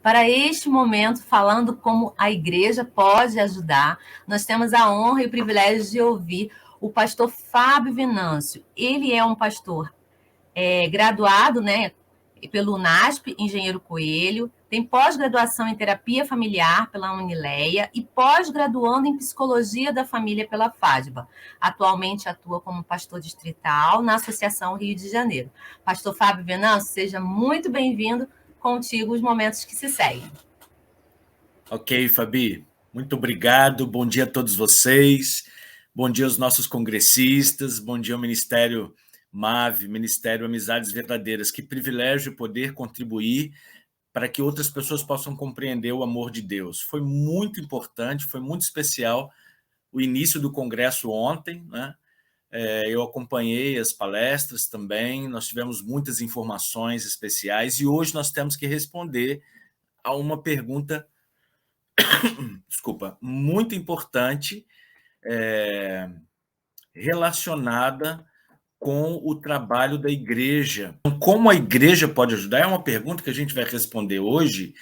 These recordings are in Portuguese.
Para este momento, falando como a igreja pode ajudar, nós temos a honra e o privilégio de ouvir o pastor Fábio Venâncio. Ele é um pastor graduado, né, pelo UNASP, Engenheiro Coelho, tem pós-graduação em terapia familiar pela Unileia e pós-graduando em psicologia da família pela FADBA. Atualmente atua como pastor distrital na Associação Rio de Janeiro. Pastor Fábio Venâncio, seja muito bem-vindo, contigo os momentos que se seguem. Ok, Fabi, muito obrigado, bom dia a todos vocês, bom dia aos nossos congressistas, bom dia ao Ministério MAVE, Ministério Amizades Verdadeiras. Que privilégio poder contribuir para que outras pessoas possam compreender o amor de Deus. Foi muito importante, foi muito especial o início do congresso ontem, né? Eu acompanhei as palestras também, nós tivemos muitas informações especiais e hoje nós temos que responder a uma pergunta, desculpa, muito importante, relacionada com o trabalho da igreja. Como a igreja pode ajudar? É uma pergunta que a gente vai responder hoje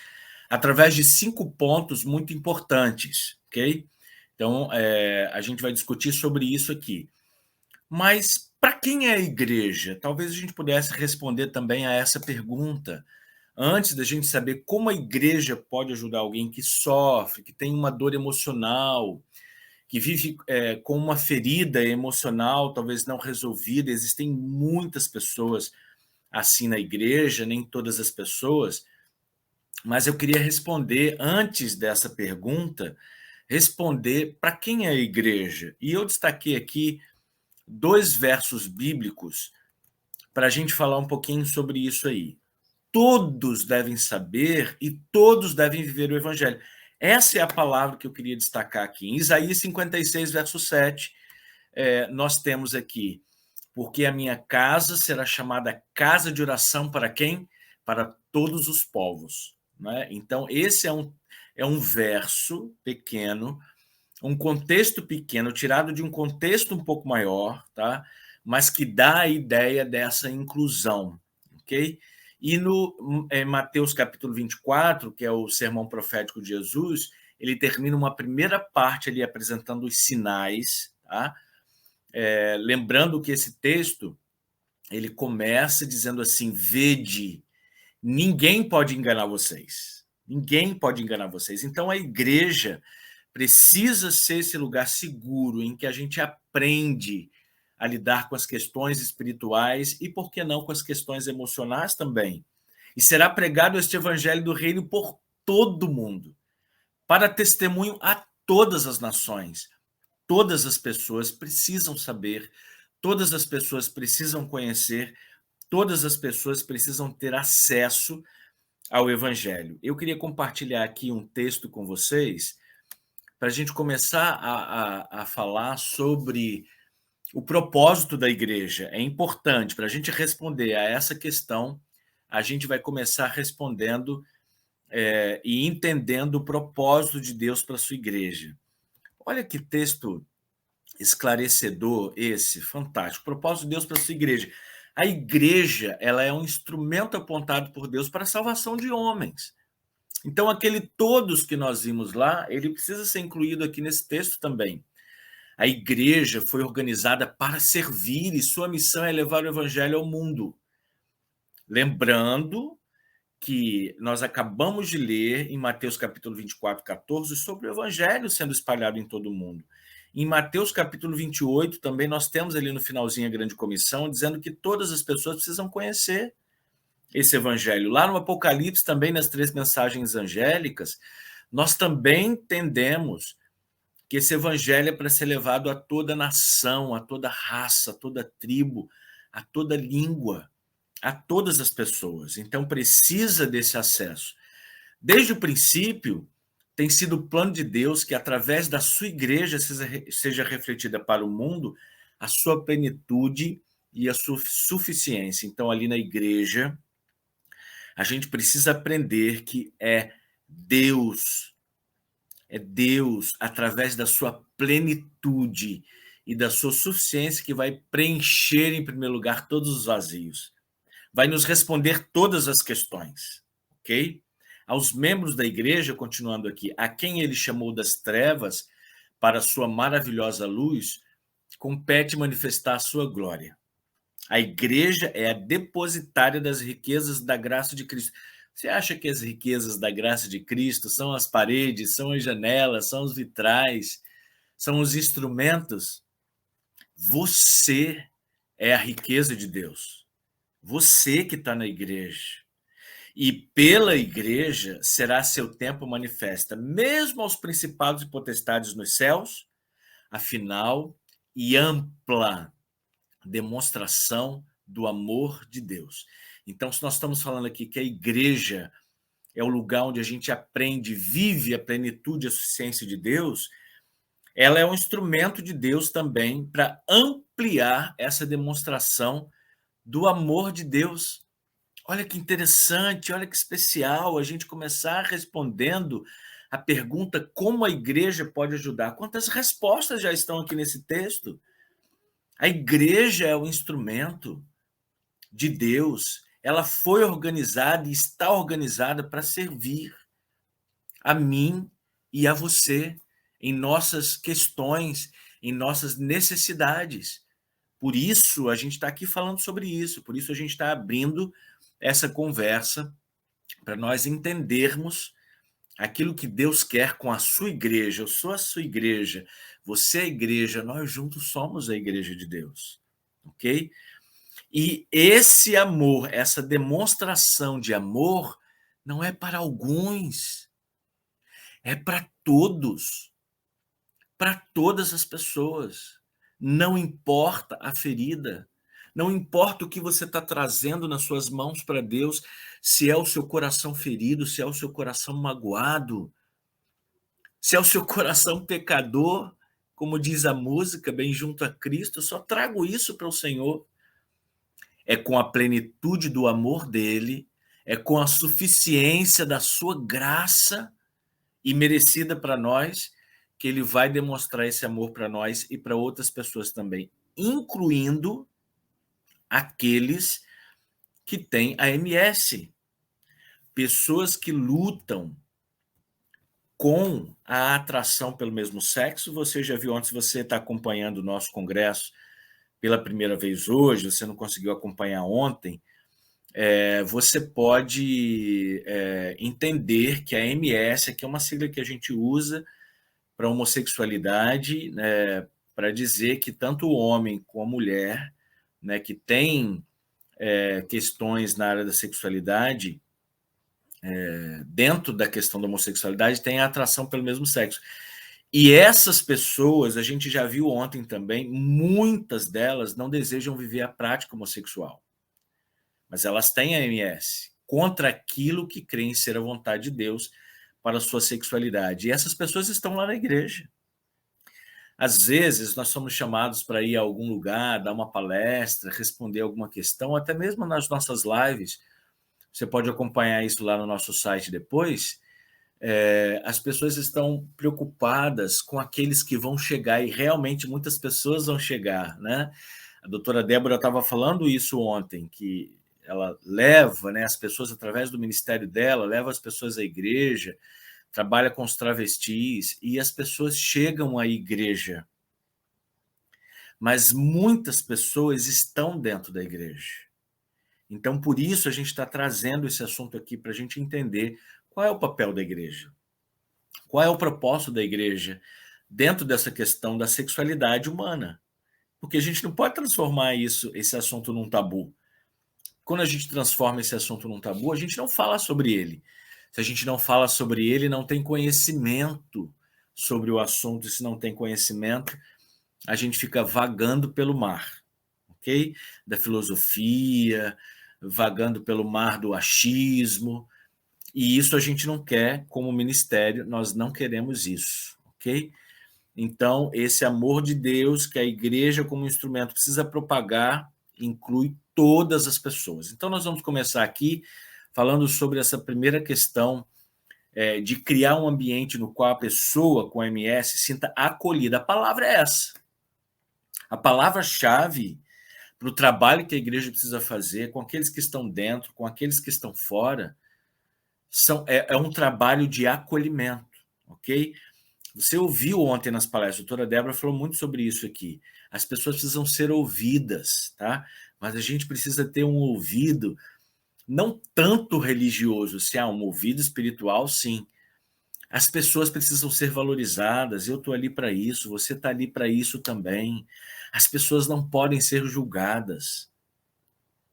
através de 5 pontos muito importantes, ok? Então, a gente vai discutir sobre isso aqui. Mas para quem é a igreja? Talvez a gente pudesse responder também a essa pergunta antes da gente saber como a igreja pode ajudar alguém que sofre, que tem uma dor emocional, que vive com uma ferida emocional talvez não resolvida. Existem muitas pessoas assim na igreja, nem todas as pessoas, mas eu queria responder, antes dessa pergunta, responder para quem é a igreja. E eu destaquei aqui 2 versos bíblicos para a gente falar um pouquinho sobre isso aí. Todos devem saber e todos devem viver o evangelho. Essa é a palavra que eu queria destacar aqui. Em Isaías 56, verso 7, nós temos aqui: porque a minha casa será chamada casa de oração para quem? Para todos os povos. Né? Então, esse é um verso pequeno, um contexto pequeno, tirado de um contexto um pouco maior, tá? Mas que dá a ideia dessa inclusão, ok? E no Mateus capítulo 24, que é o sermão profético de Jesus, ele termina uma primeira parte ali apresentando os sinais, tá? Lembrando que esse texto, ele começa dizendo assim: vede, ninguém pode enganar vocês. Ninguém pode enganar vocês. Então, a igreja precisa ser esse lugar seguro em que a gente aprende a lidar com as questões espirituais e, por que não, com as questões emocionais também. E será pregado este evangelho do reino por todo mundo, para testemunho a todas as nações. Todas as pessoas precisam saber, todas as pessoas precisam conhecer, todas as pessoas precisam ter acesso ao evangelho. Eu queria compartilhar aqui um texto com vocês para a gente começar a falar sobre o propósito da igreja. É importante, para a gente responder a essa questão, a gente vai começar respondendo e entendendo o propósito de Deus para a sua igreja. Olha que texto esclarecedor esse, fantástico. O propósito de Deus para a sua igreja. A igreja, ela é um instrumento apontado por Deus para a salvação de homens. Então, aquele todos que nós vimos lá, ele precisa ser incluído aqui nesse texto também. A igreja foi organizada para servir e sua missão é levar o evangelho ao mundo. Lembrando que nós acabamos de ler em Mateus capítulo 24, 14, sobre o evangelho sendo espalhado em todo o mundo. Em Mateus capítulo 28, também nós temos ali no finalzinho a grande comissão, dizendo que todas as pessoas precisam conhecer esse evangelho. Lá no Apocalipse, também nas 3 mensagens angélicas, nós também entendemos que esse evangelho é para ser levado a toda nação, a toda raça, a toda tribo, a toda língua, a todas as pessoas. Então, precisa desse acesso. Desde o princípio, tem sido o plano de Deus que, através da sua igreja, seja refletida para o mundo a sua plenitude e a sua suficiência. Então, ali na igreja, a gente precisa aprender que é Deus, através da sua plenitude e da sua suficiência, que vai preencher, em primeiro lugar, todos os vazios. Vai nos responder todas as questões, ok? Aos membros da igreja, continuando aqui, a quem ele chamou das trevas para a sua maravilhosa luz, compete manifestar a sua glória. A igreja é a depositária das riquezas da graça de Cristo. Você acha que as riquezas da graça de Cristo são as paredes, são as janelas, são os vitrais, são os instrumentos? Você é a riqueza de Deus. Você que está na igreja. E pela igreja será seu tempo manifesta, mesmo aos principados e potestades nos céus, a final e ampla demonstração do amor de Deus. Então, se nós estamos falando aqui que a igreja é o lugar onde a gente aprende, vive a plenitude e a suficiência de Deus, ela é um instrumento de Deus também para ampliar essa demonstração do amor de Deus. Olha que interessante, olha que especial a gente começar respondendo a pergunta como a igreja pode ajudar. Quantas respostas já estão aqui nesse texto? A igreja é o instrumento de Deus. Ela foi organizada e está organizada para servir a mim e a você em nossas questões, em nossas necessidades. Por isso a gente está aqui falando sobre isso, por isso a gente está abrindo essa conversa para nós entendermos aquilo que Deus quer com a sua igreja. Eu sou a sua igreja, você é a igreja, nós juntos somos a igreja de Deus, ok? E esse amor, essa demonstração de amor, não é para alguns, é para todos, para todas as pessoas. Não importa a ferida, não importa o que você está trazendo nas suas mãos para Deus, se é o seu coração ferido, se é o seu coração magoado, se é o seu coração pecador, como diz a música, bem junto a Cristo, eu só trago isso para o Senhor. É com a plenitude do amor dele, é com a suficiência da sua graça imerecida para nós, que ele vai demonstrar esse amor para nós e para outras pessoas também, incluindo aqueles que têm a MS, pessoas que lutam com a atração pelo mesmo sexo. Você já viu ontem, se você está acompanhando o nosso congresso pela primeira vez hoje, você não conseguiu acompanhar ontem, você pode entender que a MS, que é uma sigla que a gente usa para homossexualidade, para dizer que tanto o homem como a mulher, né, que tem questões na área da sexualidade, dentro da questão da homossexualidade, tem a atração pelo mesmo sexo. E essas pessoas, a gente já viu ontem também, muitas delas não desejam viver a prática homossexual, mas elas têm a MS contra aquilo que creem ser a vontade de Deus para a sua sexualidade. E essas pessoas estão lá na igreja. Às vezes, nós somos chamados para ir a algum lugar, dar uma palestra, responder alguma questão, até mesmo nas nossas lives. Você pode acompanhar isso lá no nosso site depois. As pessoas estão preocupadas com aqueles que vão chegar, e realmente muitas pessoas vão chegar, né? A doutora Débora estava falando isso ontem, que ela leva, né, as pessoas, através do ministério dela, leva as pessoas à igreja, trabalha com os travestis, e as pessoas chegam à igreja. Mas muitas pessoas estão dentro da igreja. Então, por isso, a gente está trazendo esse assunto aqui para a gente entender qual é o papel da igreja, qual é o propósito da igreja dentro dessa questão da sexualidade humana. Porque a gente não pode transformar esse assunto num tabu. Quando a gente transforma esse assunto num tabu, a gente não fala sobre ele. Se a gente não fala sobre ele, não tem conhecimento sobre o assunto, e se não tem conhecimento, a gente fica vagando pelo mar, ok? Da filosofia, vagando pelo mar do achismo, e isso a gente não quer como ministério, nós não queremos isso, ok? Então, esse amor de Deus que a igreja como instrumento precisa propagar, inclui todas as pessoas. Então, nós vamos começar aqui falando sobre essa primeira questão de criar um ambiente no qual a pessoa com MS se sinta acolhida. A palavra é essa. A palavra-chave para o trabalho que a igreja precisa fazer com aqueles que estão dentro, com aqueles que estão fora, é um trabalho de acolhimento, ok? Você ouviu ontem nas palestras, a doutora Débora falou muito sobre isso aqui. As pessoas precisam ser ouvidas, tá? Mas a gente precisa ter um ouvido não tanto religioso, se há um ouvido espiritual, sim. As pessoas precisam ser valorizadas, eu estou ali para isso, você está ali para isso também. As pessoas não podem ser julgadas,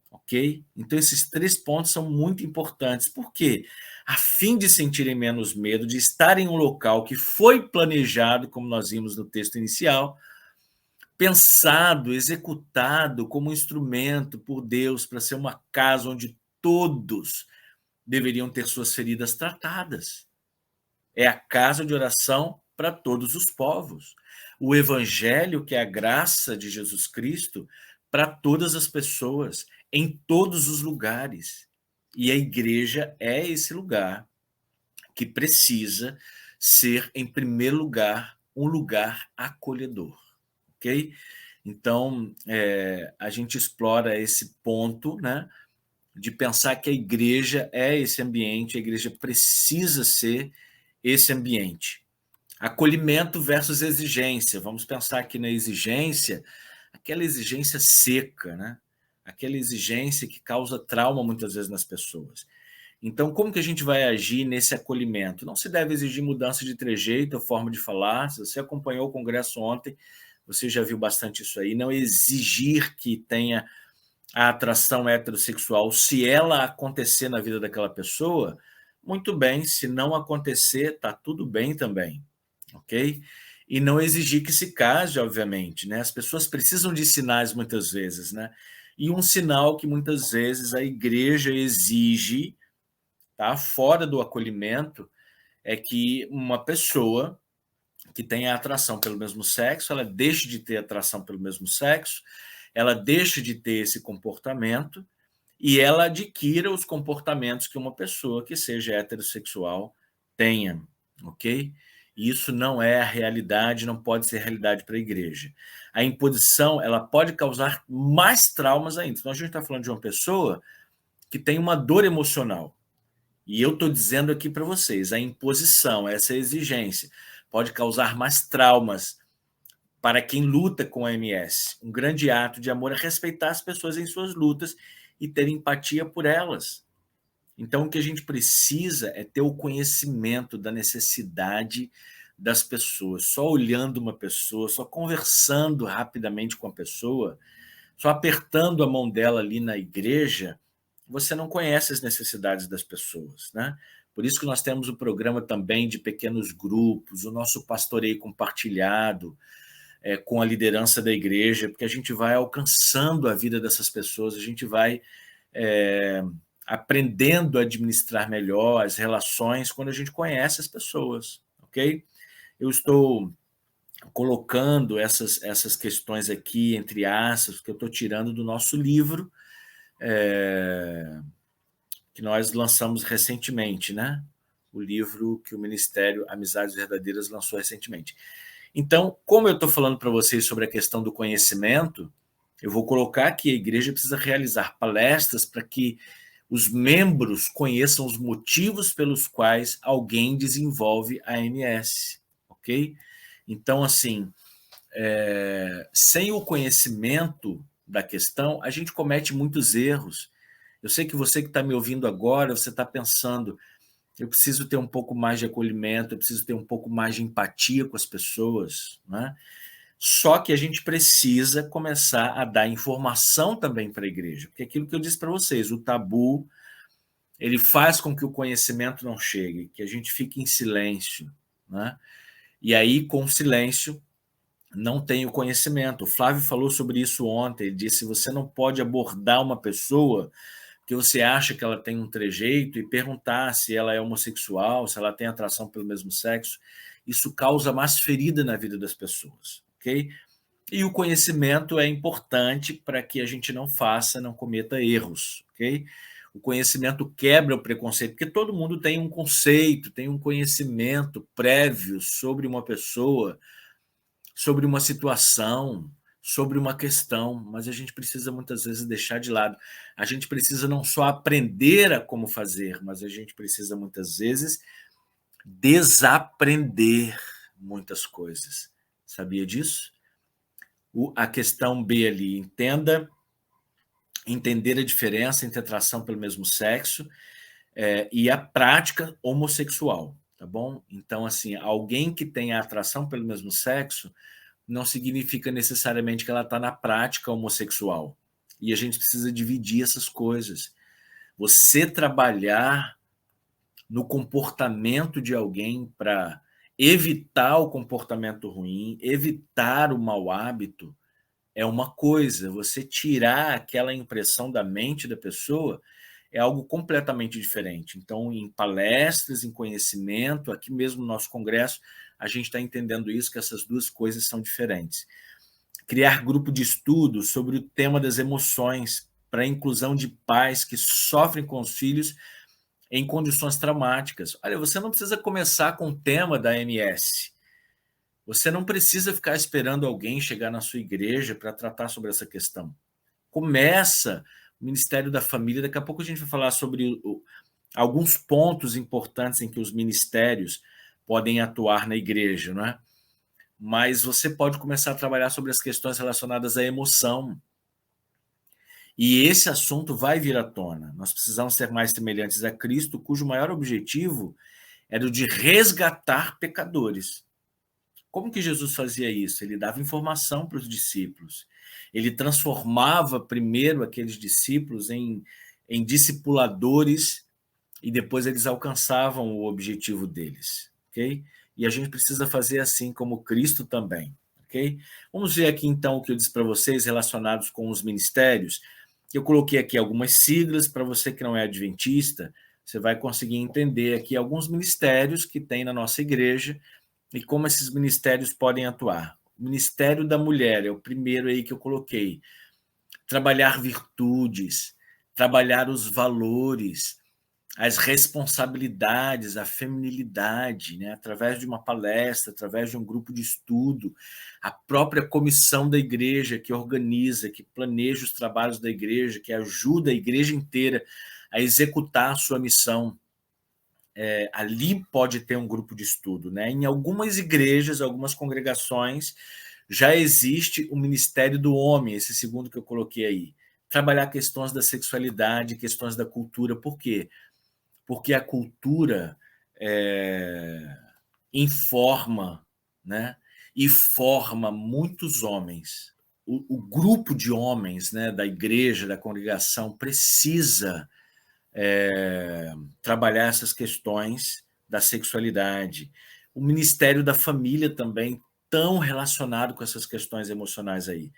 ok? Então esses 3 pontos são muito importantes. Por quê? A fim de sentirem menos medo, de estar em um local que foi planejado, como nós vimos no texto inicial, pensado, executado como instrumento por Deus para ser uma casa onde todos deveriam ter suas feridas tratadas. É a casa de oração para todos os povos. O evangelho, que é a graça de Jesus Cristo, para todas as pessoas, em todos os lugares. E a igreja é esse lugar que precisa ser, em primeiro lugar, um lugar acolhedor, ok? Então, a gente explora esse ponto, né, de pensar que a igreja é esse ambiente, a igreja precisa ser esse ambiente. Acolhimento versus exigência. Vamos pensar aqui na exigência, aquela exigência seca, né? Aquela exigência que causa trauma muitas vezes nas pessoas. Então, como que a gente vai agir nesse acolhimento? Não se deve exigir mudança de trejeito ou forma de falar. Se você acompanhou o congresso ontem, você já viu bastante isso aí. Não exigir que tenha a atração heterossexual. Se ela acontecer na vida daquela pessoa, muito bem. Se não acontecer, tá tudo bem também, ok? E não exigir que se case, obviamente, né? As pessoas precisam de sinais muitas vezes, né? E um sinal que muitas vezes a igreja exige, tá? Fora do acolhimento, é que uma pessoa que tenha atração pelo mesmo sexo, ela deixe de ter atração pelo mesmo sexo, ela deixe de ter esse comportamento e ela adquira os comportamentos que uma pessoa que seja heterossexual tenha, ok? Isso não é a realidade, não pode ser realidade para a igreja. A imposição, ela pode causar mais traumas ainda. Então, a gente está falando de uma pessoa que tem uma dor emocional. E eu estou dizendo aqui para vocês, a imposição, essa exigência, pode causar mais traumas para quem luta com a MS. Um grande ato de amor é respeitar as pessoas em suas lutas e ter empatia por elas. Então, o que a gente precisa é ter o conhecimento da necessidade das pessoas. Só olhando uma pessoa, só conversando rapidamente com a pessoa, só apertando a mão dela ali na igreja, você não conhece as necessidades das pessoas, né? Por isso que nós temos o programa também de pequenos grupos, o nosso pastoreio compartilhado, com a liderança da igreja, porque a gente vai alcançando a vida dessas pessoas, a gente vai aprendendo a administrar melhor as relações quando a gente conhece as pessoas, ok? Eu estou colocando essas questões aqui, entre aspas, que eu estou tirando do nosso livro, que nós lançamos recentemente, né? O livro que o Ministério Amizades Verdadeiras lançou recentemente. Então, como eu estou falando para vocês sobre a questão do conhecimento, eu vou colocar que a igreja precisa realizar palestras para que os membros conheçam os motivos pelos quais alguém desenvolve a MS, ok? Então, assim, sem o conhecimento da questão, a gente comete muitos erros. Eu sei que você que está me ouvindo agora, você está pensando, eu preciso ter um pouco mais de acolhimento, eu preciso ter um pouco mais de empatia com as pessoas, né? Só que a gente precisa começar a dar informação também para a igreja, porque aquilo que eu disse para vocês, o tabu, ele faz com que o conhecimento não chegue, que a gente fique em silêncio, né? E aí, com o silêncio, não tem o conhecimento. O Flávio falou sobre isso ontem, ele disse, você não pode abordar uma pessoa que você acha que ela tem um trejeito e perguntar se ela é homossexual, se ela tem atração pelo mesmo sexo. Isso causa mais ferida na vida das pessoas, ok? E o conhecimento é importante para que a gente não cometa erros, ok? O conhecimento quebra o preconceito, porque todo mundo tem um conceito, tem um conhecimento prévio sobre uma pessoa, sobre uma situação, sobre uma questão, mas a gente precisa muitas vezes deixar de lado. A gente precisa não só aprender a como fazer, mas a gente precisa muitas vezes desaprender muitas coisas. Sabia disso? A questão B ali, entender a diferença entre atração pelo mesmo sexo e a prática homossexual, tá bom? Então, assim, alguém que tem a atração pelo mesmo sexo não significa necessariamente que ela está na prática homossexual. E a gente precisa dividir essas coisas. Você trabalhar no comportamento de alguém para evitar o comportamento ruim, evitar o mau hábito, é uma coisa. Você tirar aquela impressão da mente da pessoa é algo completamente diferente. Então, em palestras, em conhecimento, aqui mesmo no nosso congresso, a gente está entendendo isso, que essas duas coisas são diferentes. Criar grupo de estudo sobre o tema das emoções para a inclusão de pais que sofrem com os filhos em condições traumáticas. Olha, você não precisa começar com o tema da MS. Você não precisa ficar esperando alguém chegar na sua igreja para tratar sobre essa questão. Começa o Ministério da Família. Daqui a pouco a gente vai falar sobre alguns pontos importantes em que os ministérios podem atuar na igreja, não é? Mas você pode começar a trabalhar sobre as questões relacionadas à emoção. E esse assunto vai vir à tona. Nós precisamos ser mais semelhantes a Cristo, cujo maior objetivo era o de resgatar pecadores. Como que Jesus fazia isso? Ele dava informação para os discípulos. Ele transformava primeiro aqueles discípulos em discipuladores e depois eles alcançavam o objetivo deles, ok? E a gente precisa fazer assim como Cristo também, ok? Vamos ver aqui então o que eu disse para vocês relacionados com os ministérios. Eu coloquei aqui algumas siglas para você que não é adventista, você vai conseguir entender aqui alguns ministérios que tem na nossa igreja e como esses ministérios podem atuar. O Ministério da Mulher é o primeiro aí que eu coloquei. Trabalhar virtudes, trabalhar os valores, as responsabilidades, a feminilidade, né? Através de uma palestra, através de um grupo de estudo, a própria comissão da igreja que organiza, que planeja os trabalhos da igreja, que ajuda a igreja inteira a executar a sua missão. Ali pode ter um grupo de estudo, né? Em algumas igrejas, algumas congregações, já existe o Ministério do Homem, esse segundo que eu coloquei aí. Trabalhar questões da sexualidade, questões da cultura. Por quê? Porque a cultura informa, né? E forma muitos homens. O grupo de homens, né, da igreja, da congregação, precisa trabalhar essas questões da sexualidade. O Ministério da Família também, tão relacionado com essas questões emocionais aí.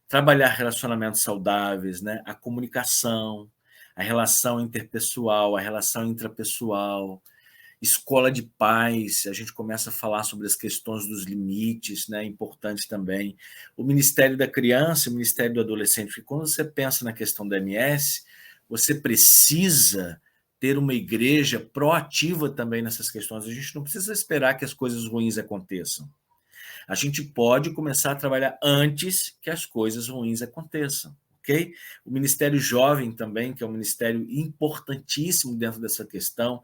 Trabalhar relacionamentos saudáveis, né? A comunicação, a relação interpessoal, a relação intrapessoal, escola de paz, a gente começa a falar sobre as questões dos limites, né? Importante também. O Ministério da Criança, o Ministério do Adolescente, porque quando você pensa na questão da MS, você precisa ter uma igreja proativa também nessas questões. A gente não precisa esperar que as coisas ruins aconteçam. A gente pode começar a trabalhar antes que as coisas ruins aconteçam, ok? O Ministério Jovem também, que é um ministério importantíssimo dentro dessa questão,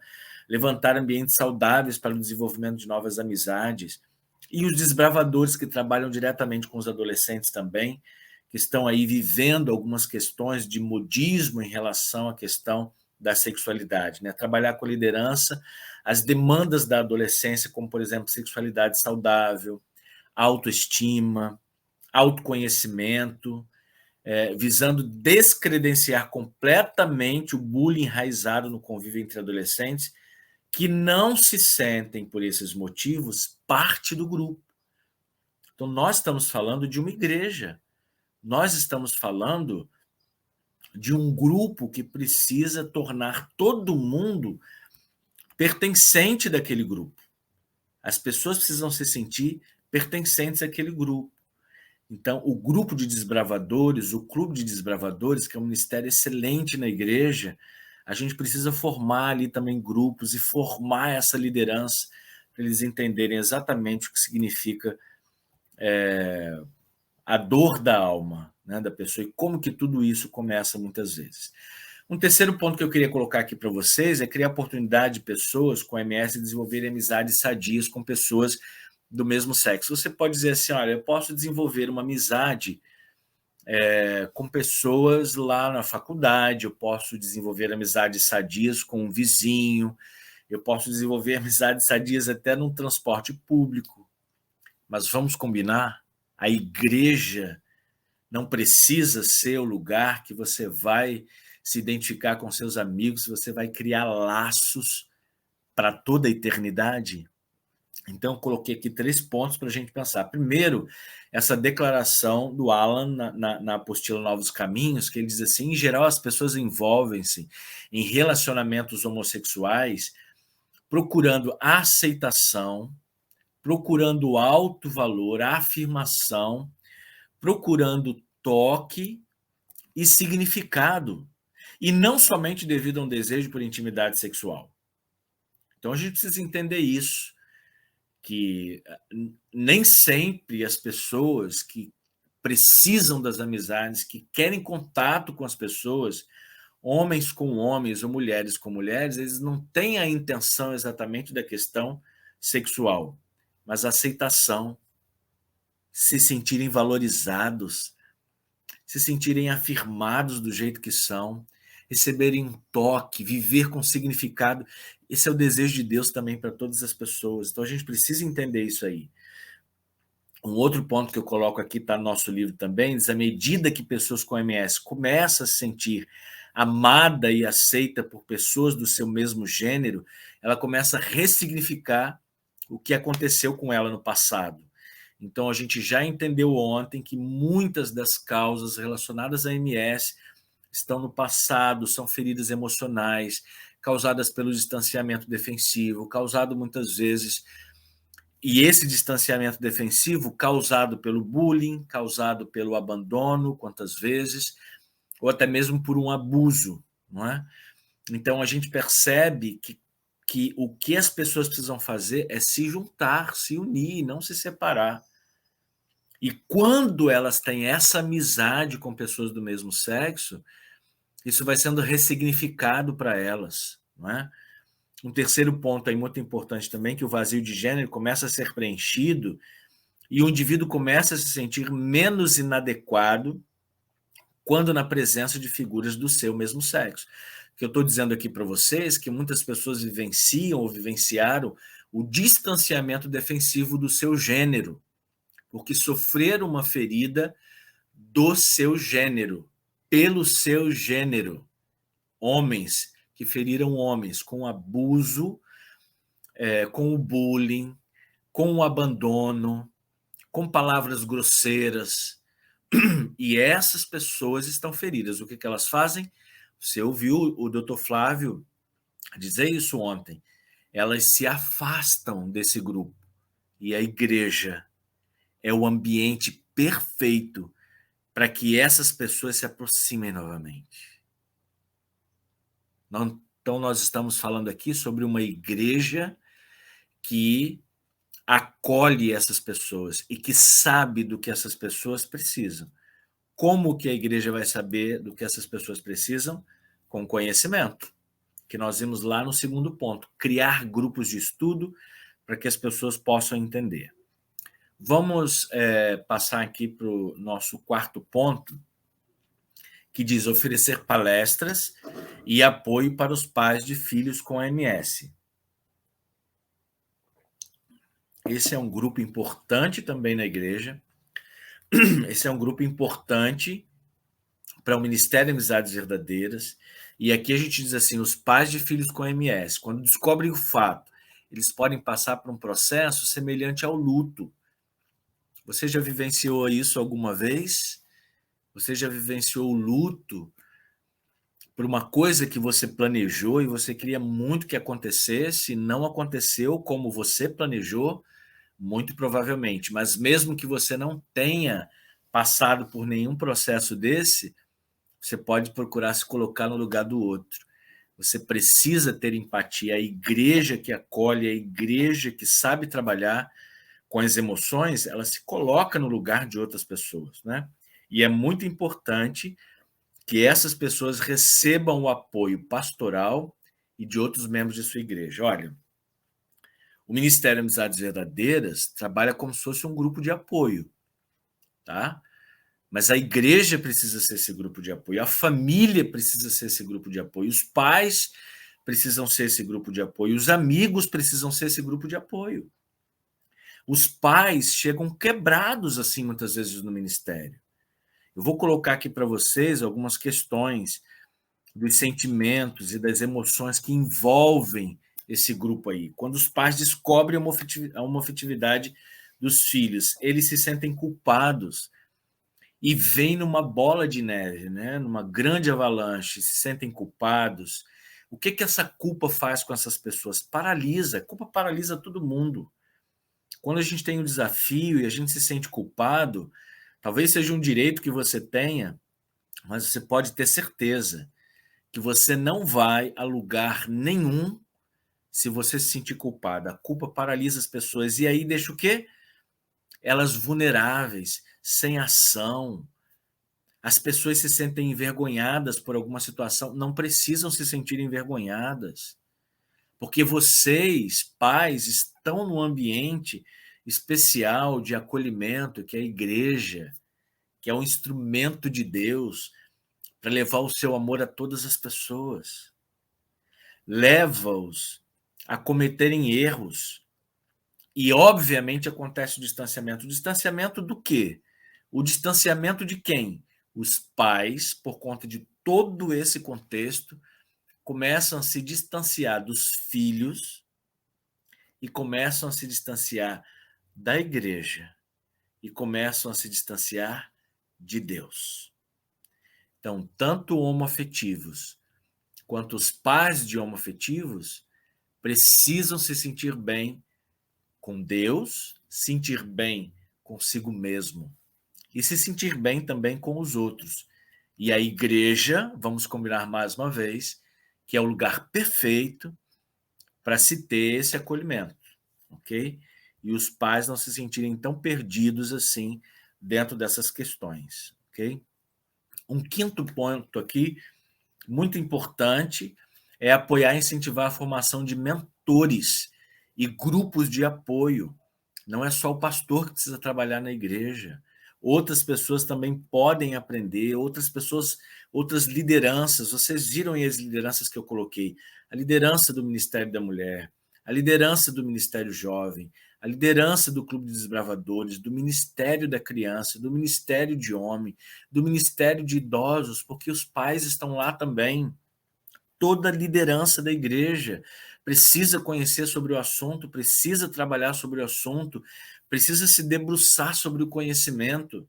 levantar ambientes saudáveis para o desenvolvimento de novas amizades, e os desbravadores que trabalham diretamente com os adolescentes também, que estão aí vivendo algumas questões de modismo em relação à questão da sexualidade, né? Trabalhar com a liderança, as demandas da adolescência, como, por exemplo, sexualidade saudável, autoestima, autoconhecimento, visando descredenciar completamente o bullying enraizado no convívio entre adolescentes que não se sentem, por esses motivos, parte do grupo. Então, nós estamos falando de uma igreja, nós estamos falando de um grupo que precisa tornar todo mundo pertencente daquele grupo. As pessoas precisam se sentir pertencentes àquele grupo. Então, o grupo de desbravadores, o clube de desbravadores, que é um ministério excelente na igreja, a gente precisa formar ali também grupos e formar essa liderança para eles entenderem exatamente o que significa a dor da alma, né, da pessoa, e como que tudo isso começa muitas vezes. Um terceiro ponto que eu queria colocar aqui para vocês é criar oportunidade de pessoas com MS desenvolverem amizades sadias com pessoas do mesmo sexo. Você pode dizer assim, olha, eu posso desenvolver uma amizade com pessoas lá na faculdade, eu posso desenvolver amizades sadias com um vizinho, eu posso desenvolver amizades sadias até no transporte público. Mas vamos combinar, a igreja não precisa ser o lugar que você vai se identificar com seus amigos, você vai criar laços para toda a eternidade. Então, eu coloquei aqui 3 pontos para a gente pensar. Primeiro, essa declaração do Alan na apostila Novos Caminhos, que ele diz assim, em geral, as pessoas envolvem-se em relacionamentos homossexuais procurando a aceitação, procurando alto valor, a afirmação, procurando toque e significado, e não somente devido a um desejo por intimidade sexual. Então, a gente precisa entender isso, que nem sempre as pessoas que precisam das amizades, que querem contato com as pessoas, homens com homens ou mulheres com mulheres, eles não têm a intenção exatamente da questão sexual, mas a aceitação, se sentirem valorizados, se sentirem afirmados do jeito que são, receberem um toque, viver com significado. Esse é o desejo de Deus também para todas as pessoas. Então a gente precisa entender isso aí. Um outro ponto que eu coloco aqui, está no nosso livro também, diz: à medida que pessoas com MS começam a se sentir amada e aceita por pessoas do seu mesmo gênero, ela começa a ressignificar o que aconteceu com ela no passado. Então, a gente já entendeu ontem que muitas das causas relacionadas à MS estão no passado, são feridas emocionais, causadas pelo distanciamento defensivo, causado muitas vezes, e esse distanciamento defensivo causado pelo bullying, causado pelo abandono, quantas vezes, ou até mesmo por um abuso, não é? Então, a gente percebe que o que as pessoas precisam fazer é se juntar, se unir, não se separar. E quando elas têm essa amizade com pessoas do mesmo sexo, isso vai sendo ressignificado para elas, não é? Um terceiro ponto aí muito importante também, que o vazio de gênero começa a ser preenchido e o indivíduo começa a se sentir menos inadequado quando na presença de figuras do seu mesmo sexo. O que eu estou dizendo aqui para vocês é que muitas pessoas vivenciam ou vivenciaram o distanciamento defensivo do seu gênero, porque sofreram uma ferida do seu gênero, pelo seu gênero. Homens que feriram homens com abuso, com o bullying, com o abandono, com palavras grosseiras. E essas pessoas estão feridas. O que elas fazem? Você ouviu o Dr. Flávio dizer isso ontem. Elas se afastam desse grupo. E a igreja é o ambiente perfeito para que essas pessoas se aproximem novamente. Então, nós estamos falando aqui sobre uma igreja que acolhe essas pessoas e que sabe do que essas pessoas precisam. Como que a igreja vai saber do que essas pessoas precisam? Com conhecimento, que nós vimos lá no segundo ponto, criar grupos de estudo para que as pessoas possam entender. Vamos passar aqui para o nosso quarto ponto, que diz oferecer palestras e apoio para os pais de filhos com MS. Esse é um grupo importante também na igreja. Esse é um grupo importante para o Ministério de Amizades Verdadeiras. E aqui a gente diz assim, os pais de filhos com MS, quando descobrem o fato, eles podem passar por um processo semelhante ao luto. Você já vivenciou isso alguma vez? Você já vivenciou o luto por uma coisa que você planejou e você queria muito que acontecesse, não aconteceu como você planejou? Muito provavelmente. Mas mesmo que você não tenha passado por nenhum processo desse, você pode procurar se colocar no lugar do outro. Você precisa ter empatia. A igreja que acolhe, a igreja que sabe trabalhar, com as emoções, ela se coloca no lugar de outras pessoas, né? E é muito importante que essas pessoas recebam o apoio pastoral e de outros membros de sua igreja. Olha, o Ministério Amizades Verdadeiras trabalha como se fosse um grupo de apoio, tá? Mas a igreja precisa ser esse grupo de apoio, a família precisa ser esse grupo de apoio, os pais precisam ser esse grupo de apoio, os amigos precisam ser esse grupo de apoio. Os pais chegam quebrados assim muitas vezes no ministério. Eu vou colocar aqui para vocês algumas questões dos sentimentos e das emoções que envolvem esse grupo aí. Quando os pais descobrem a homoafetividade dos filhos, eles se sentem culpados e vêm numa bola de neve, né? Numa grande avalanche, se sentem culpados. O que essa culpa faz com essas pessoas? Paralisa. A culpa paralisa todo mundo. Quando a gente tem um desafio e a gente se sente culpado, talvez seja um direito que você tenha, mas você pode ter certeza que você não vai a lugar nenhum se você se sentir culpado. A culpa paralisa as pessoas e aí deixa o quê? Elas vulneráveis, sem ação. As pessoas se sentem envergonhadas por alguma situação, não precisam se sentir envergonhadas. Porque vocês, pais, estão num ambiente especial de acolhimento, que é a igreja, que é um instrumento de Deus para levar o seu amor a todas as pessoas. Leva-os a cometerem erros. E, obviamente, acontece o distanciamento. O distanciamento do quê? O distanciamento de quem? Os pais, por conta de todo esse contexto, começam a se distanciar dos filhos e começam a se distanciar da igreja e começam a se distanciar de Deus. Então, tanto homoafetivos quanto os pais de homoafetivos precisam se sentir bem com Deus, sentir bem consigo mesmo e se sentir bem também com os outros. E a igreja, vamos combinar mais uma vez, que é o lugar perfeito para se ter esse acolhimento, ok? E os pais não se sentirem tão perdidos assim dentro dessas questões, ok? Um quinto ponto aqui, muito importante, é apoiar e incentivar a formação de mentores e grupos de apoio. Não é só o pastor que precisa trabalhar na igreja. Outras pessoas também podem aprender, outras pessoas, outras lideranças. Vocês viram aí as lideranças que eu coloquei. A liderança do Ministério da Mulher, a liderança do Ministério Jovem, a liderança do Clube de Desbravadores, do Ministério da Criança, do Ministério de Homem, do Ministério de Idosos, porque os pais estão lá também. Toda a liderança da igreja precisa conhecer sobre o assunto, precisa trabalhar sobre o assunto, precisa se debruçar sobre o conhecimento,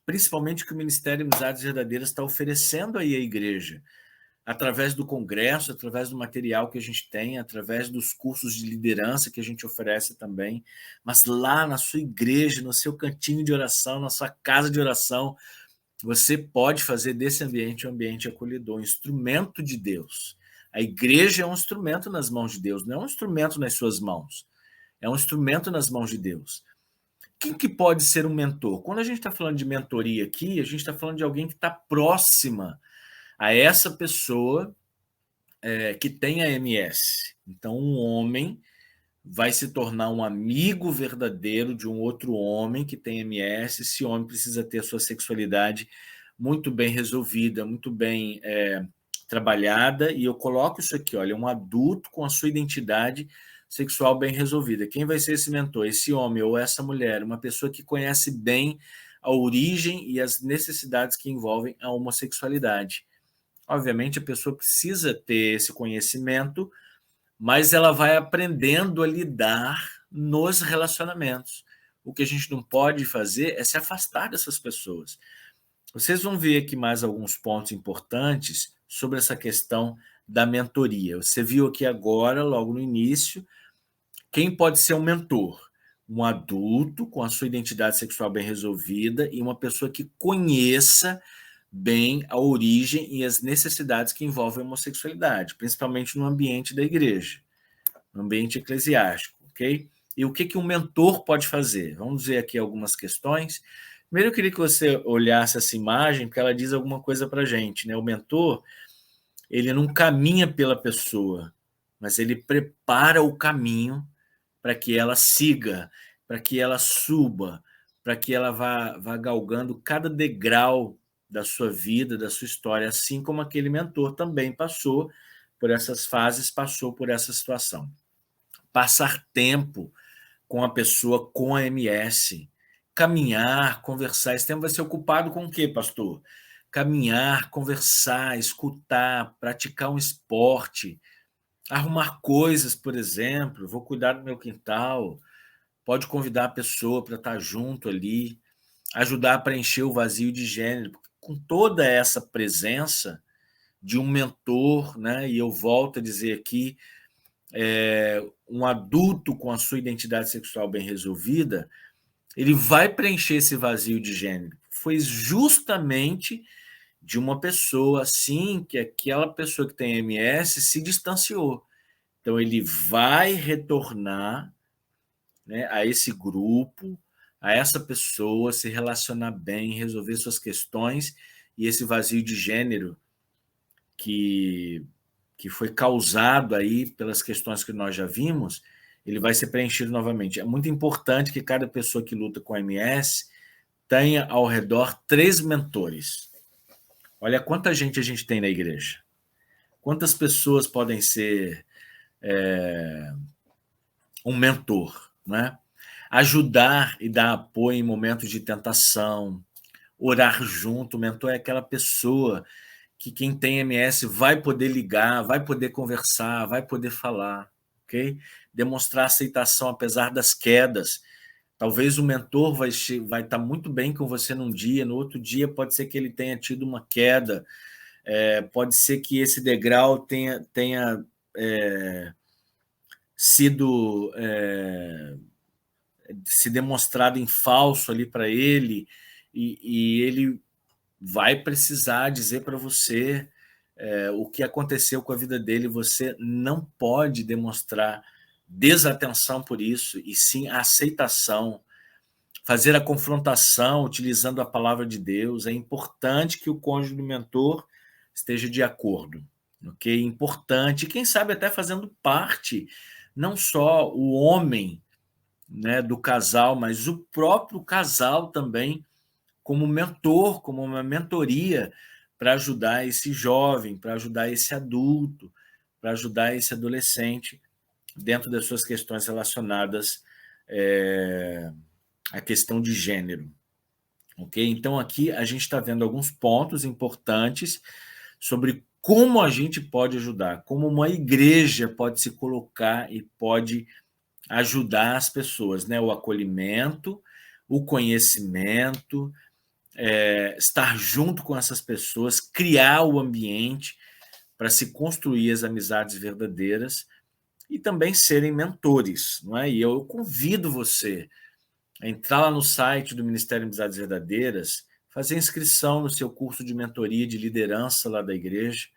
principalmente o que o Ministério Amizades Verdadeiras está oferecendo aí à igreja, através do congresso, através do material que a gente tem, através dos cursos de liderança que a gente oferece também, mas lá na sua igreja, no seu cantinho de oração, na sua casa de oração, você pode fazer desse ambiente um ambiente acolhedor, um instrumento de Deus. A igreja é um instrumento nas mãos de Deus, não é um instrumento nas suas mãos. É um instrumento nas mãos de Deus. Quem que pode ser um mentor? Quando a gente está falando de mentoria aqui, a gente está falando de alguém que está próxima a essa pessoa que tem a MS. Então, um homem vai se tornar um amigo verdadeiro de um outro homem que tem MS. Esse homem precisa ter a sua sexualidade muito bem resolvida, muito bem trabalhada. E eu coloco isso aqui, olha, um adulto com a sua identidade sexual bem resolvida. Quem vai ser esse mentor? Esse homem ou essa mulher, uma pessoa que conhece bem a origem e as necessidades que envolvem a homossexualidade. Obviamente, a pessoa precisa ter esse conhecimento, mas ela vai aprendendo a lidar nos relacionamentos. O que a gente não pode fazer é se afastar dessas pessoas. Vocês vão ver aqui mais alguns pontos importantes sobre essa questão da mentoria. Você viu aqui agora, logo no início, quem pode ser um mentor? Um adulto com a sua identidade sexual bem resolvida e uma pessoa que conheça bem a origem e as necessidades que envolvem a homossexualidade, principalmente no ambiente da igreja, no ambiente eclesiástico, ok? e o que um mentor pode fazer. Vamos ver aqui algumas questões. Primeiro, eu queria que você olhasse essa imagem, porque ela diz alguma coisa para a gente, né? O mentor, ele não caminha pela pessoa, mas ele prepara o caminho para que ela siga, para que ela suba, para que ela vá galgando cada degrau da sua vida, da sua história, assim como aquele mentor também passou por essas fases, passou por essa situação. Passar tempo com a pessoa com a MS, caminhar, conversar. Esse tempo vai ser ocupado com o quê, pastor? Caminhar, conversar, escutar, praticar um esporte, arrumar coisas, por exemplo. Vou cuidar do meu quintal. Pode convidar a pessoa para estar junto ali, ajudar a preencher o vazio de gênero. Com toda essa presença de um mentor, né? E eu volto a dizer aqui, um adulto com a sua identidade sexual bem resolvida, ele vai preencher esse vazio de gênero. Foi justamente de uma pessoa assim que aquela pessoa que tem MS se distanciou. Então ele vai retornar, né, a esse grupo, a essa pessoa, se relacionar bem, resolver suas questões, e esse vazio de gênero que foi causado aí pelas questões que nós já vimos, ele vai ser preenchido novamente. É muito importante que cada pessoa que luta com a MS tenha ao redor 3 mentores. Olha quanta gente a gente tem na igreja. Quantas pessoas podem ser um mentor, né? Ajudar e dar apoio em momentos de tentação, orar junto. O mentor é aquela pessoa que quem tem MS vai poder ligar, vai poder conversar, vai poder falar, ok? Demonstrar aceitação apesar das quedas. Talvez o mentor vai estar muito bem com você num dia, no outro dia pode ser que ele tenha tido uma queda, pode ser que esse degrau tenha sido se demonstrado em falso ali para ele, e ele vai precisar dizer para você o que aconteceu com a vida dele. Você não pode demonstrar desatenção por isso, e sim a aceitação, fazer a confrontação utilizando a palavra de Deus. É importante que o cônjuge do mentor esteja de acordo, ok? Importante, quem sabe até fazendo parte, não só o homem, né, do casal, mas o próprio casal também, como mentor, como uma mentoria para ajudar esse jovem, para ajudar esse adulto, para ajudar esse adolescente dentro das suas questões relacionadas à questão de gênero. Ok? Então, aqui a gente está vendo alguns pontos importantes sobre como a gente pode ajudar, como uma igreja pode se colocar e pode ajudar as pessoas, né? O acolhimento, o conhecimento, estar junto com essas pessoas, criar o ambiente para se construir as amizades verdadeiras e também serem mentores, não é? E eu convido você a entrar lá no site do Ministério de Amizades Verdadeiras, fazer inscrição no seu curso de mentoria de liderança lá da igreja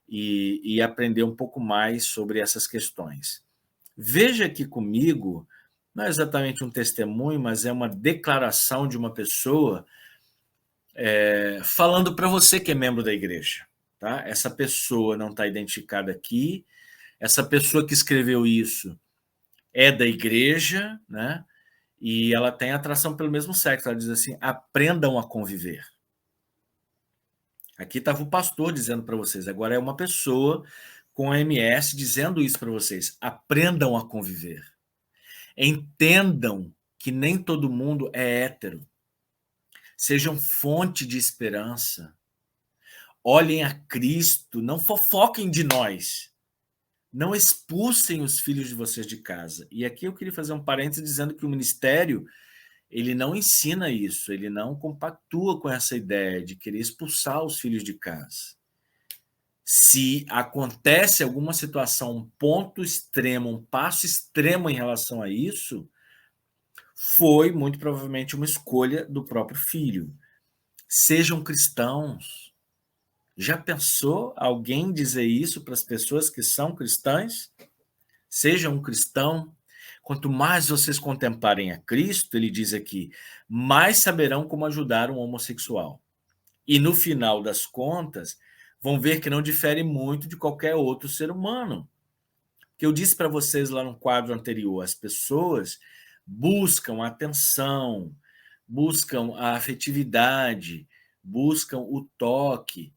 e aprender um pouco mais sobre essas questões. Veja aqui comigo, não é exatamente um testemunho, mas é uma declaração de uma pessoa falando para você que é membro da igreja. Tá? Essa pessoa não está identificada aqui, essa pessoa que escreveu isso é da igreja, né? E ela tem atração pelo mesmo sexo. Ela diz assim: aprendam a conviver. Aqui estava o pastor dizendo para vocês, agora é uma pessoa com a MS dizendo isso para vocês: aprendam a conviver. Entendam que nem todo mundo é hétero. Sejam fonte de esperança. Olhem a Cristo, não fofoquem de nós. Não expulsem os filhos de vocês de casa. E aqui eu queria fazer um parênteses dizendo que o ministério, ele não ensina isso, ele não compactua com essa ideia de querer expulsar os filhos de casa. Se acontece alguma situação, um ponto extremo, um passo extremo em relação a isso, foi muito provavelmente uma escolha do próprio filho. Sejam cristãos. Já pensou alguém dizer isso para as pessoas que são cristãs? Seja um cristão. Quanto mais vocês contemplarem a Cristo, ele diz aqui, mais saberão como ajudar um homossexual. E no final das contas, vão ver que não difere muito de qualquer outro ser humano. Que eu disse para vocês lá no quadro anterior, as pessoas buscam a atenção, buscam a afetividade, buscam o toque,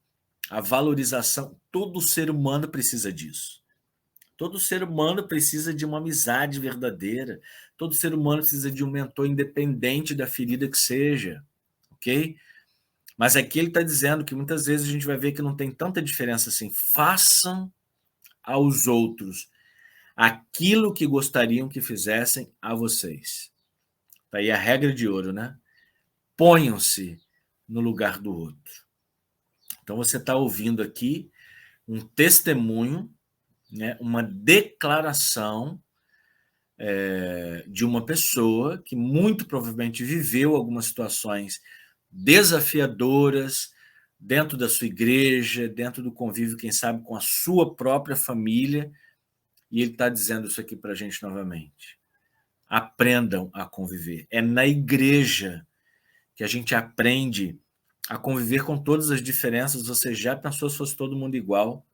a valorização. Todo ser humano precisa disso. Todo ser humano precisa de uma amizade verdadeira. Todo ser humano precisa de um mentor, independente da ferida que seja, ok? Mas aqui ele está dizendo que muitas vezes a gente vai ver que não tem tanta diferença assim. Façam aos outros aquilo que gostariam que fizessem a vocês. Está aí a regra de ouro, né? Ponham-se no lugar do outro. Então você está ouvindo aqui um testemunho, né, uma declaração de uma pessoa que muito provavelmente viveu algumas situações desafiadoras dentro da sua igreja, dentro do convívio, quem sabe, com a sua própria família, e ele está dizendo isso aqui para a gente novamente. Aprendam a conviver. É na igreja que a gente aprende a conviver com todas as diferenças. Você já pensou se fosse todo mundo igual?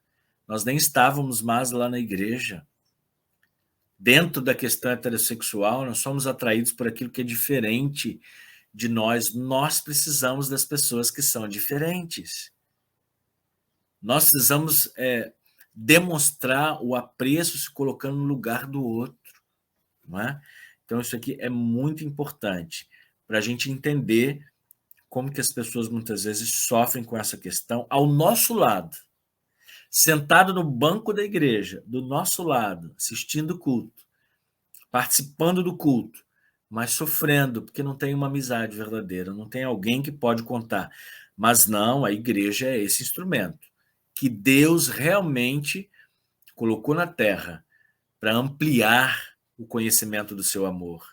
Nós nem estávamos mais lá na igreja. Dentro da questão heterossexual, nós somos atraídos por aquilo que é diferente de nós. Nós precisamos das pessoas que são diferentes. Nós precisamos demonstrar o apreço se colocando no lugar do outro. Não é? Então, isso aqui é muito importante para a gente entender como que as pessoas muitas vezes sofrem com essa questão ao nosso lado, sentado no banco da igreja, do nosso lado, assistindo o culto, participando do culto, mas sofrendo porque não tem uma amizade verdadeira, não tem alguém que pode contar. Mas não, a igreja é esse instrumento que Deus realmente colocou na terra para ampliar o conhecimento do seu amor,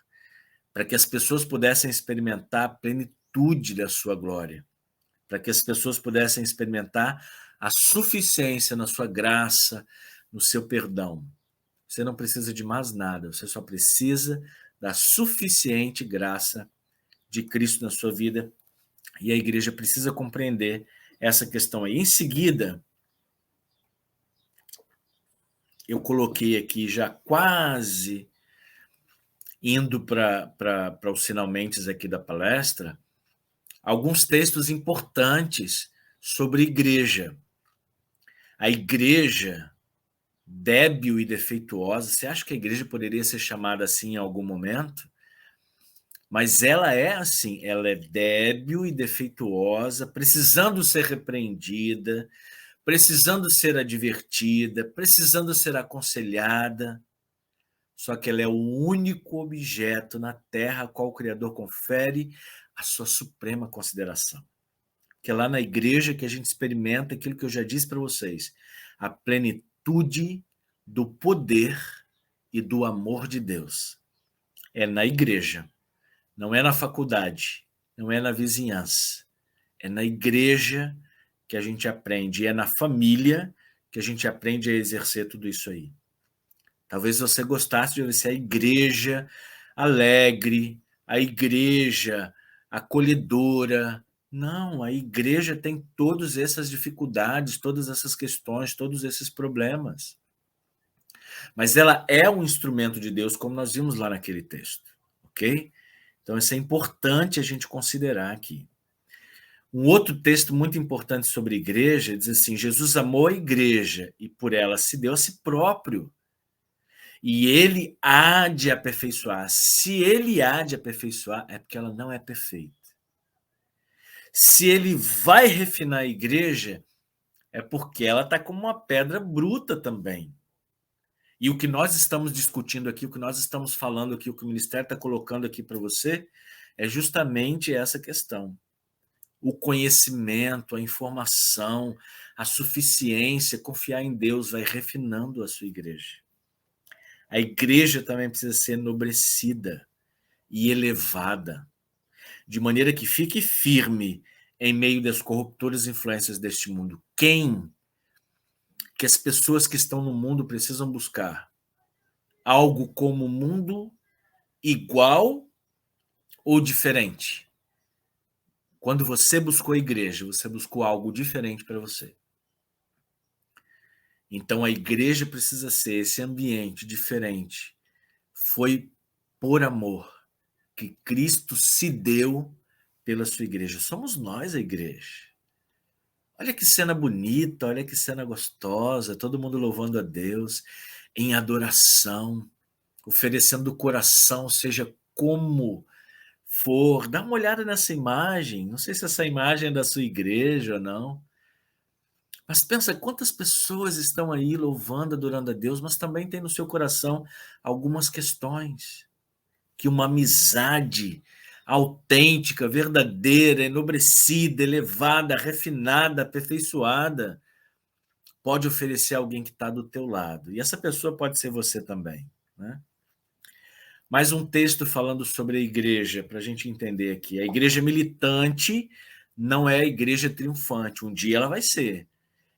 para que as pessoas pudessem experimentar a plenitude da sua glória, para que as pessoas pudessem experimentar a suficiência na sua graça, no seu perdão. Você não precisa de mais nada, você só precisa da suficiente graça de Cristo na sua vida, e a igreja precisa compreender essa questão aí. Em seguida, eu coloquei aqui já quase indo para os finalmente aqui da palestra, alguns textos importantes sobre igreja. A igreja débil e defeituosa, você acha que a igreja poderia ser chamada assim em algum momento? Mas ela é assim, ela é débil e defeituosa, precisando ser repreendida, precisando ser advertida, precisando ser aconselhada. Só que ela é o único objeto na Terra ao qual o Criador confere a sua suprema consideração. Que é lá na igreja que a gente experimenta aquilo que eu já disse para vocês, a plenitude do poder e do amor de Deus. É na igreja, não é na faculdade, não é na vizinhança. É na igreja que a gente aprende, e é na família que a gente aprende a exercer tudo isso aí. Talvez você gostasse de ver a igreja alegre, a igreja acolhedora. Não, a igreja tem todas essas dificuldades, todas essas questões, todos esses problemas. Mas ela é um instrumento de Deus, como nós vimos lá naquele texto, ok? Então, isso é importante a gente considerar aqui. Um outro texto muito importante sobre a igreja diz assim: Jesus amou a igreja e por ela se deu a si próprio. E ele há de aperfeiçoar. Se ele há de aperfeiçoar, é porque ela não é perfeita. Se ele vai refinar a igreja, é porque ela está como uma pedra bruta também. E o que nós estamos discutindo aqui, o que nós estamos falando aqui, o que o Ministério está colocando aqui para você, é justamente essa questão. O conhecimento, a informação, a suficiência, confiar em Deus vai refinando a sua igreja. A igreja também precisa ser enobrecida e elevada, de maneira que fique firme em meio das corruptoras influências deste mundo. Quem que as pessoas que estão no mundo precisam buscar? algo como o mundo, igual ou diferente? Quando você buscou a igreja, você buscou algo diferente para você. Então a igreja precisa ser esse ambiente diferente. Foi por amor que Cristo se deu pela sua igreja. Somos nós a igreja. Olha que cena bonita, olha que cena gostosa, todo mundo louvando a Deus em adoração, oferecendo o coração, seja como for. Dá uma olhada nessa imagem. Não sei se essa imagem é da sua igreja ou não. Mas pensa quantas pessoas estão aí louvando, adorando a Deus, mas também tem no seu coração algumas questões. Que uma amizade autêntica, verdadeira, enobrecida, elevada, refinada, aperfeiçoada, pode oferecer a alguém que está do teu lado. E essa pessoa pode ser você também, né? Mais um texto falando sobre a igreja, para a gente entender aqui. A igreja militante não é a igreja triunfante. Um dia ela vai ser.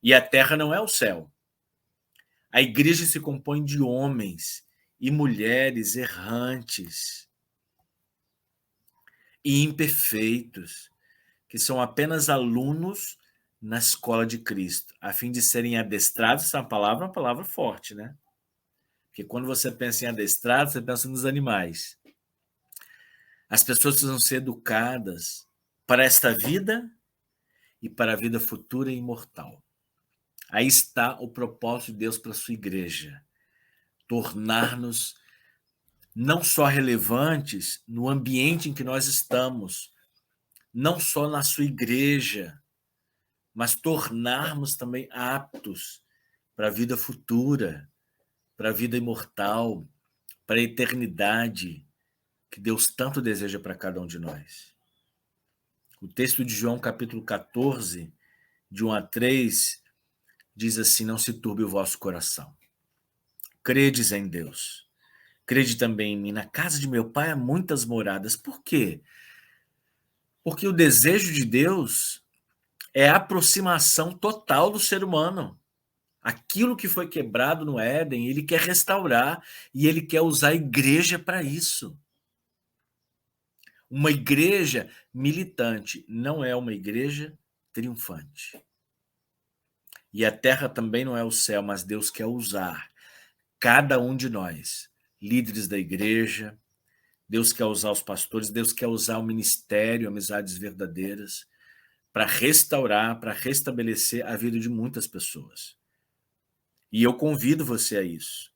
E a terra não é o céu. A igreja se compõe de homens e mulheres errantes e imperfeitos, que são apenas alunos na escola de Cristo, a fim de serem adestrados. Essa palavra é uma palavra forte, né? Porque quando você pensa em adestrados, você pensa nos animais. As pessoas precisam ser educadas para esta vida e para a vida futura e imortal. Aí está o propósito de Deus para a sua igreja. Tornar-nos não só relevantes no ambiente em que nós estamos, não só na sua igreja, mas tornarmos também aptos para a vida futura, para a vida imortal, para a eternidade que Deus tanto deseja para cada um de nós. O texto de João, capítulo 14, de 1 a 3, diz assim: não se turbe o vosso coração. Credes em Deus. Crede também em mim. Na casa de meu pai há muitas moradas. Por quê? Porque o desejo de Deus é a aproximação total do ser humano. Aquilo que foi quebrado no Éden, ele quer restaurar e ele quer usar a igreja para isso. Uma igreja militante não é uma igreja triunfante. E a terra também não é o céu, mas Deus quer usar cada um de nós, líderes da igreja. Deus quer usar os pastores, Deus quer usar o ministério, amizades verdadeiras, para restaurar, para restabelecer a vida de muitas pessoas. E eu convido você a isso.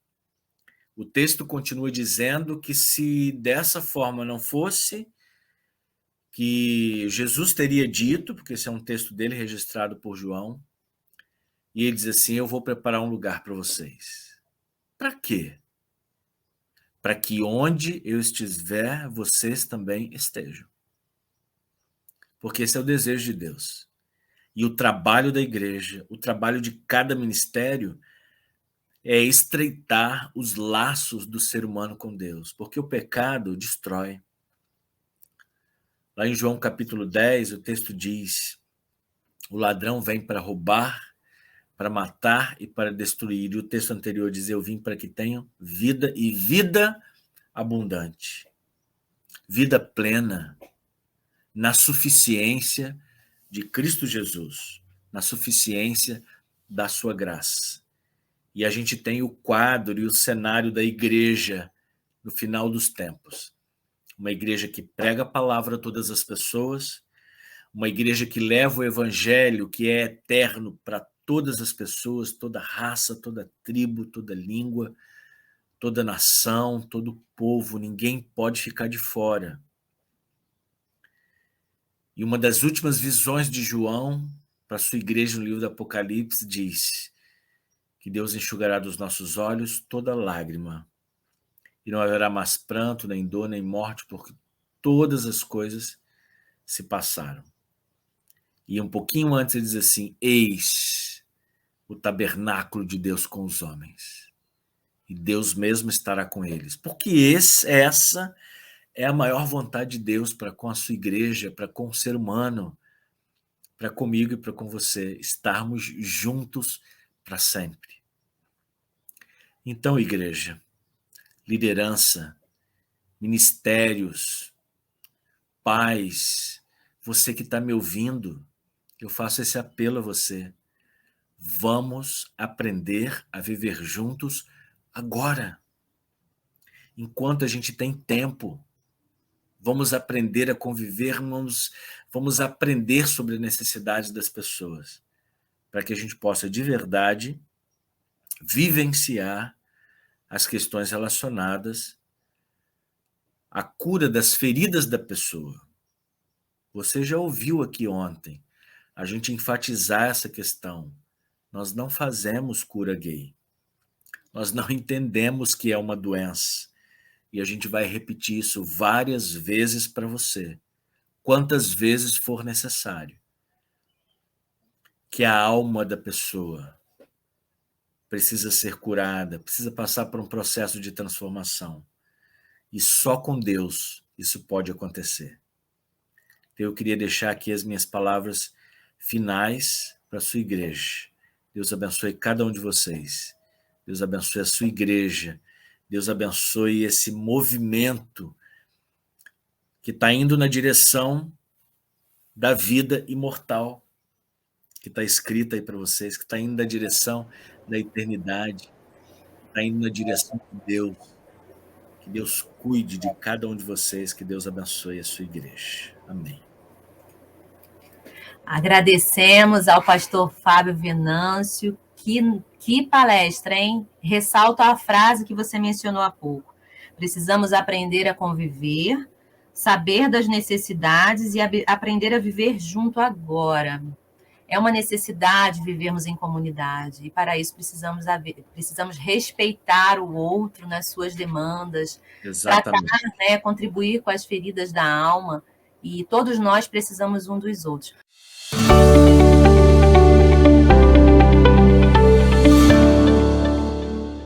O texto continua dizendo que se dessa forma não fosse, que Jesus teria dito, porque esse é um texto dele registrado por João, e ele diz assim: eu vou preparar um lugar para vocês. Para quê? Para que onde eu estiver, vocês também estejam. Porque esse é o desejo de Deus. E o trabalho da igreja, o trabalho de cada ministério, é estreitar os laços do ser humano com Deus, porque o pecado destrói. Lá em João capítulo 10, o texto diz: o ladrão vem para roubar, para matar e para destruir. E o texto anterior diz: eu vim para que tenham vida e vida abundante. Vida plena, na suficiência de Cristo Jesus, na suficiência da sua graça. E a gente tem o quadro e o cenário da igreja no final dos tempos. Uma igreja que prega a palavra a todas as pessoas, uma igreja que leva o evangelho, que é eterno para todas as pessoas, toda raça, toda tribo, toda língua, toda nação, todo povo. Ninguém pode ficar de fora. E uma das últimas visões de João para a sua igreja no livro do Apocalipse diz que Deus enxugará dos nossos olhos toda lágrima, e não haverá mais pranto, nem dor, nem morte, porque todas as coisas se passaram. E um pouquinho antes ele diz assim: eis o tabernáculo de Deus com os homens, e Deus mesmo estará com eles. Porque essa é a maior vontade de Deus para com a sua igreja, para com o ser humano, para comigo e para com você, estarmos juntos para sempre. Então, igreja, liderança, ministérios, pais, você que está me ouvindo, eu faço esse apelo a você. Vamos aprender a viver juntos agora, enquanto a gente tem tempo. Vamos aprender a conviver, vamos aprender sobre as necessidades das pessoas, para que a gente possa, de verdade, vivenciar as questões relacionadas à cura das feridas da pessoa. Você já ouviu aqui ontem a gente enfatizar essa questão. Nós não fazemos cura gay. Nós não entendemos que é uma doença. E a gente vai repetir isso várias vezes para você, quantas vezes for necessário. Que a alma da pessoa precisa ser curada, precisa passar por um processo de transformação. E só com Deus isso pode acontecer. Eu queria deixar aqui as minhas palavras finais para a sua igreja. Deus abençoe cada um de vocês. Deus abençoe a sua igreja. Deus abençoe esse movimento que está indo na direção da vida imortal, que está escrita aí para vocês, que está indo na direção da eternidade, está indo na direção de Deus. Que Deus cuide de cada um de vocês, que Deus abençoe a sua igreja. Amém. Agradecemos ao pastor Fábio Venâncio. Que palestra, hein? Ressalto a frase que você mencionou há pouco. Precisamos aprender a conviver, saber das necessidades e aprender a viver junto agora. É uma necessidade vivermos em comunidade, e para isso precisamos respeitar o outro nas suas demandas, Exatamente. tratar, né, contribuir com as feridas da alma, e todos nós precisamos um dos outros.